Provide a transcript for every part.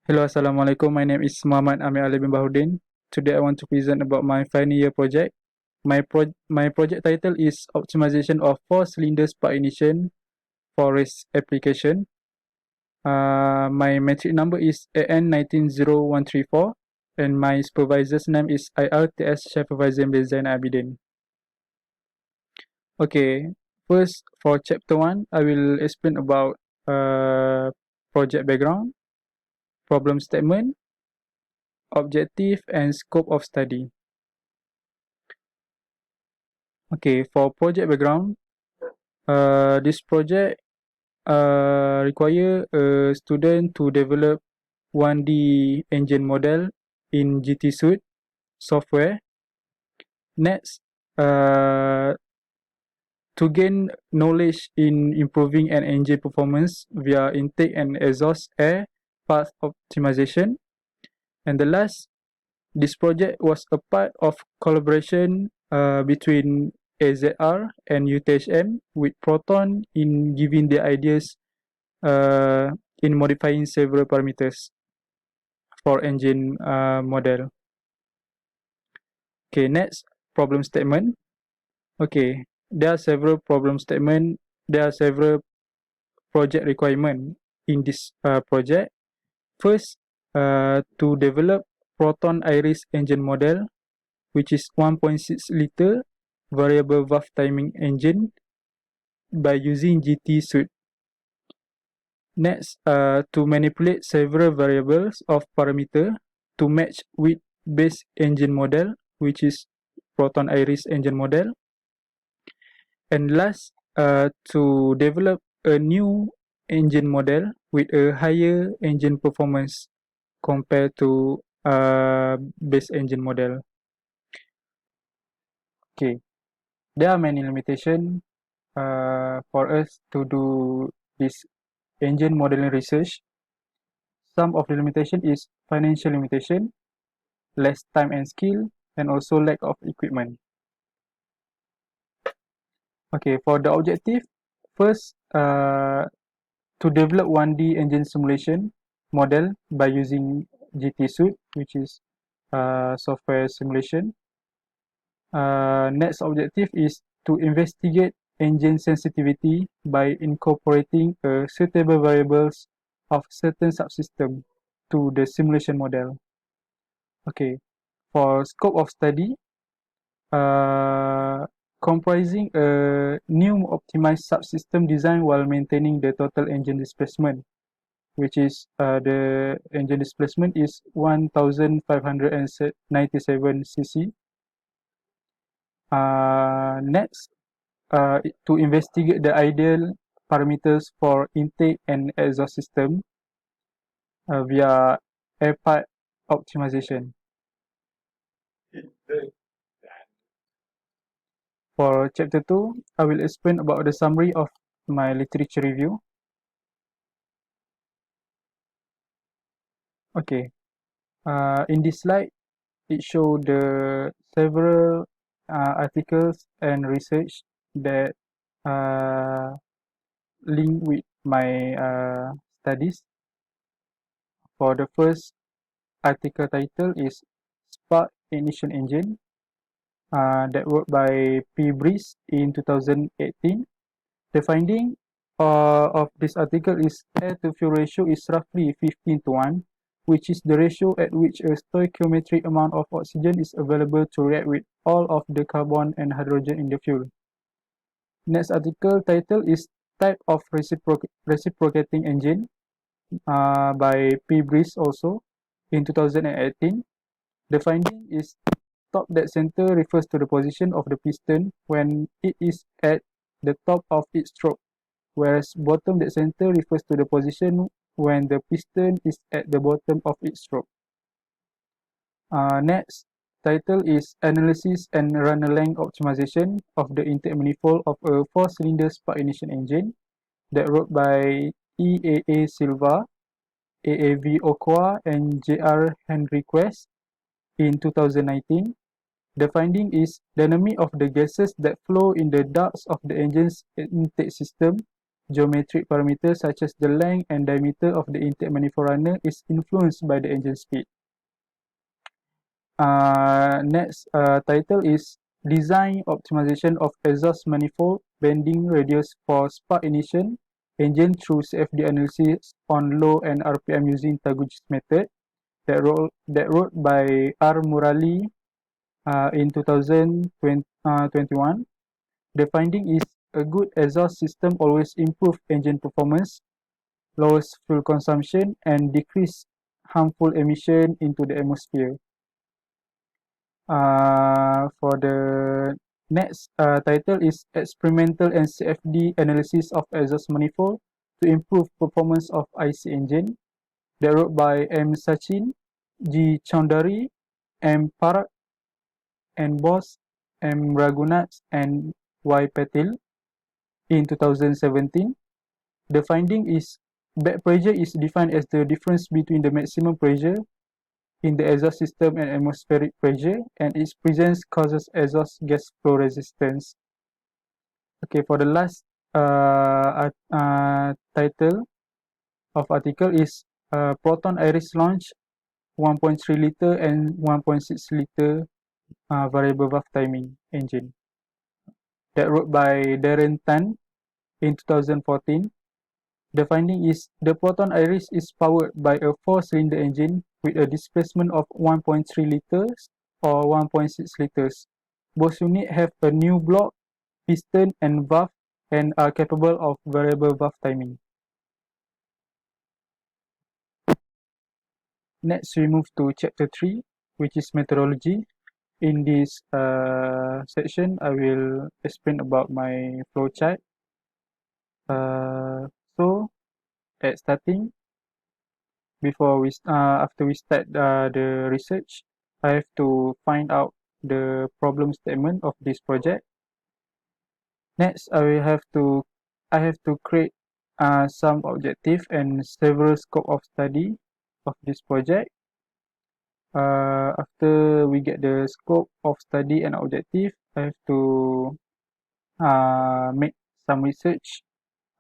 Hello, Assalamualaikum. My name is Muhammad Amir Alif bin Baharudin. Today I want to present about my final year project. My project title is Optimization of 4 cylinder spark ignition for race application. My metric number is AN190134 and my supervisor's name is IRTS Supervisor Zain Abidin. Okay, first for chapter 1, I will explain about project background, problem statement, objective and scope of study. Okay, for project background, this project require a student to develop 1D engine model in GT Suite software. Next, to gain knowledge in improving an engine performance via intake and exhaust air path optimization. And the last, this project was a part of collaboration between AZR and UTHM with Proton in giving their ideas in modifying several parameters for engine model. Okay, next, problem statement. Okay, there are several problem statement. There are several project requirement in this project. First, to develop Proton Iriz engine model, which is 1.6 liter variable valve timing engine by using GT Suite. Next, to manipulate several variables of parameter to match with base engine model, which is Proton Iriz engine model. And last, to develop a new engine model with a higher engine performance compared to base engine model. Okay, there are many limitations for us to do this engine modeling research. Some of the limitation is financial limitation, less time and skill, and also lack of equipment. Okay, for the objective, first, to develop 1D engine simulation model by using GT Suite, which is software simulation. Next objective is to investigate engine sensitivity by incorporating suitable variables of certain subsystem to the simulation model. Okay, for scope of study, comprising a new optimized subsystem design while maintaining the total engine displacement, which is the engine displacement is 1597 cc. Next, to investigate the ideal parameters for intake and exhaust system via air part optimization. For chapter 2, I will explain about the summary of my literature review. Okay, in this slide, it shows the several articles and research that link with my studies. For the first article title is Spark Ignition Engine, that worked by P. Breeze in 2018. The finding of this article is air to fuel ratio is roughly 15:1, which is the ratio at which a stoichiometric amount of oxygen is available to react with all of the carbon and hydrogen in the fuel. Next article title is Type of Reciprocating Engine by P. Breeze also in 2018. The finding is top dead center refers to the position of the piston when it is at the top of its stroke, whereas bottom dead center refers to the position when the piston is at the bottom of its stroke. Next title is Analysis and Runner Length Optimization of the Intake Manifold of a 4-cylinder spark ignition engine, that wrote by EAA Silva, AAV Okwa, and JR Henriquez in 2019. The finding is dynamic of the gases that flow in the ducts of the engine's intake system geometric parameters such as the length and diameter of the intake manifold runner is influenced by the engine speed. Next title is Design Optimization of Exhaust Manifold Bending Radius for Spark Ignition Engine through CFD Analysis on Low and RPM using Taguchi's method, that wrote by R. Murali in 2021. The finding is a good exhaust system always improves engine performance, lowers fuel consumption, and decrease harmful emission into the atmosphere. For the next title is Experimental and CFD Analysis of Exhaust Manifold to Improve Performance of IC Engine, that wrote by M. Sachin, G. Chaudhary, M. Parak, N. Bose, M. Raghunath, and Y. Patil in 2017. The finding is back pressure is defined as the difference between the maximum pressure in the exhaust system and atmospheric pressure, and its presence causes exhaust gas flow resistance. Okay, for the last title of article is Proton Iriz launch 1.3 liter and 1.6 liter variable valve timing engine, that wrote by Darren Tan in 2014. The finding is the Proton Iriz is powered by a 4-cylinder engine with a displacement of 1.3 liters or 1.6 liters. Both units have a new block, piston, and valve and are capable of variable valve timing. Next, we move to chapter 3, which is methodology. In this section, I will explain about my flowchart. So, at starting, after we start the research, I have to find out the problem statement of this project. Next, I have to create some objective and several scope of study of this project. After we get the scope of study and objective, I have to make some research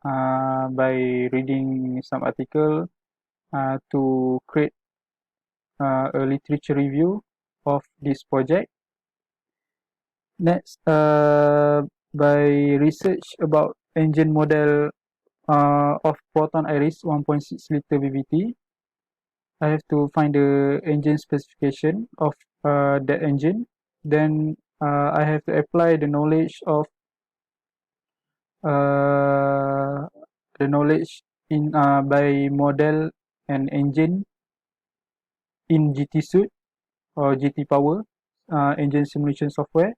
by reading some article to create a literature review of this project. Next, by research about engine model of Proton Iriz 1.6 liter VVT, I have to find the engine specification of that engine. Then I have to apply the knowledge of in by model and engine in GT Suite or GT Power engine simulation software.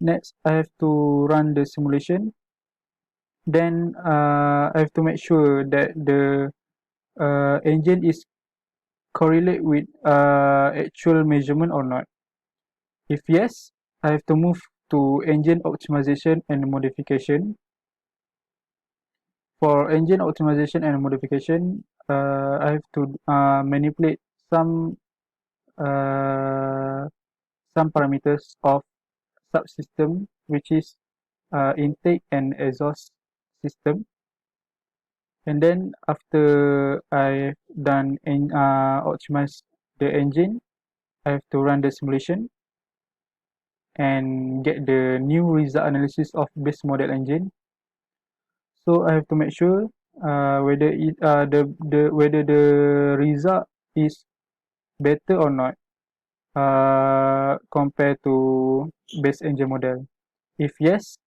Next, I have to run the simulation. Then I have to make sure that the engine is correlate with actual measurement or not. If yes, I have to move to engine optimization and modification. For engine optimization and modification, I have to manipulate some parameters of subsystem, which is intake and exhaust system. And then after I've done optimize the engine, I have to run the simulation and get the new result analysis of base model engine. So I have to make sure whether the result is better or not compared to base engine model. If yes,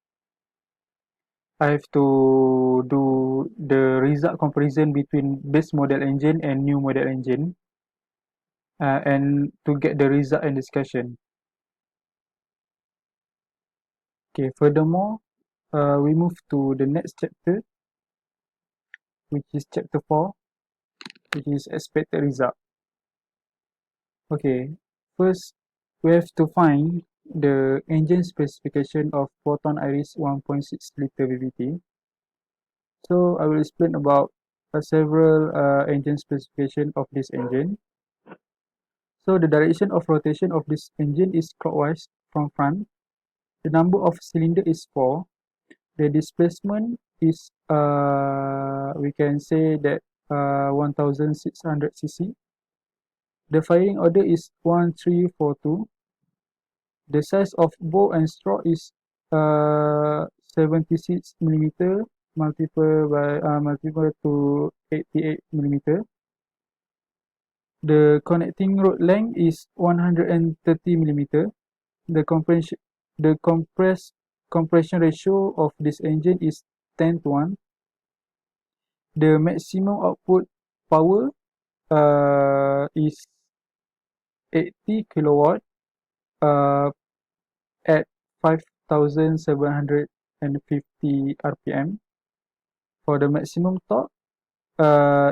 I have to do the result comparison between base model engine and new model engine, and to get the result and discussion. Okay, furthermore, we move to the next chapter, which is chapter 4, which is expected result. Okay, first we have to find the engine specification of Proton Iriz 1.6 liter VVT. So I will explain about several engine specification of this engine. So the direction of rotation of this engine is clockwise from front. The number of cylinder is 4. The displacement is we can say that 1600 cc. The firing order is 1342. The size of bow and straw is 76 millimeter multiple to 88 millimeter. The connecting rod length is 130 millimeter. The compression ratio of this engine is 10:1. The maximum output power is 80 kilowatt at 5750 rpm. For the maximum torque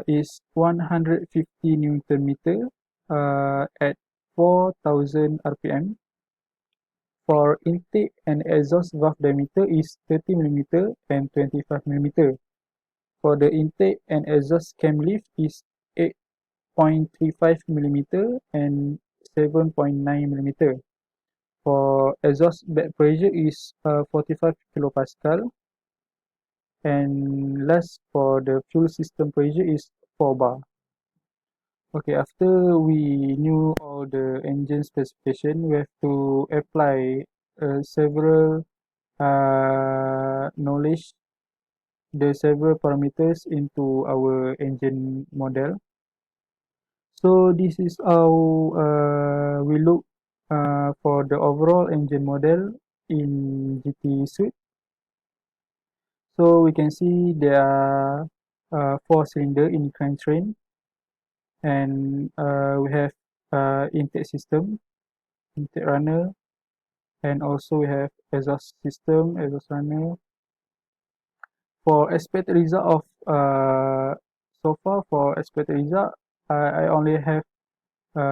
is 150 newton meter at 4000 rpm. For intake and exhaust valve diameter is 30 mm and 25 mm. For the intake and exhaust cam lift is 8.35 mm and 7.9 mm. For exhaust back pressure is 45 kilopascal. And last, for the fuel system pressure is 4 bar. Okay, after we knew all the engine specification, we have to apply several knowledge, the several parameters into our engine model. So this is how we look for the overall engine model in GT suite. So we can see there are 4-cylinder in crank train, and we have intake system, intake runner, and also we have exhaust system, exhaust runner. For expected result of so far for expected result, I only have 3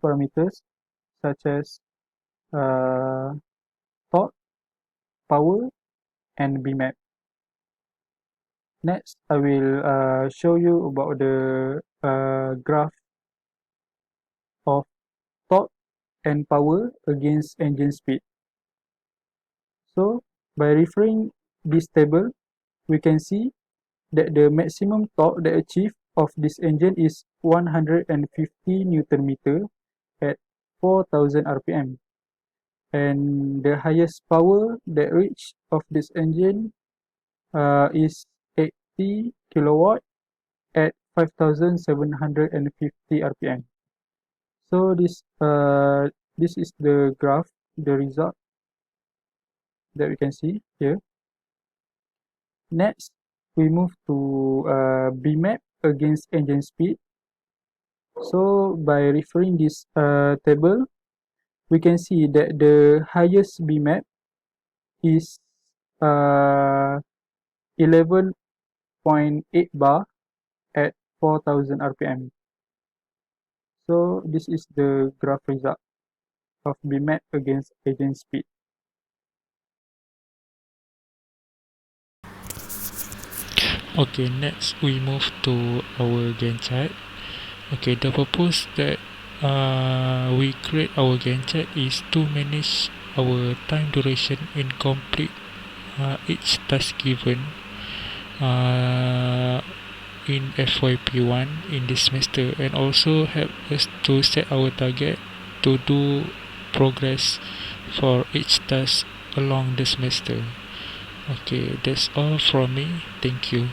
parameters such as torque, power, and BMEP. Next, I will show you about the graph of torque and power against engine speed. So, by referring this table, we can see that the maximum torque that achieved of this engine is 150 Newton meter at 4000 rpm, and the highest power that reached of this engine is 80 kilowatt at 5750 rpm. So this is the graph, the result that we can see here. Next, we move to BMEP against engine speed. So by referring this table, we can see that the highest BMEP is 11.8 bar at 4000 rpm. So this is the graph result of BMEP against engine speed. Okay, next we move to our Gantt chart. Okay, the purpose that we create our Gantt chart is to manage our time duration in complete each task given in FYP1 in this semester, and also help us to set our target to do progress for each task along the semester. Okay, that's all from me. Thank you.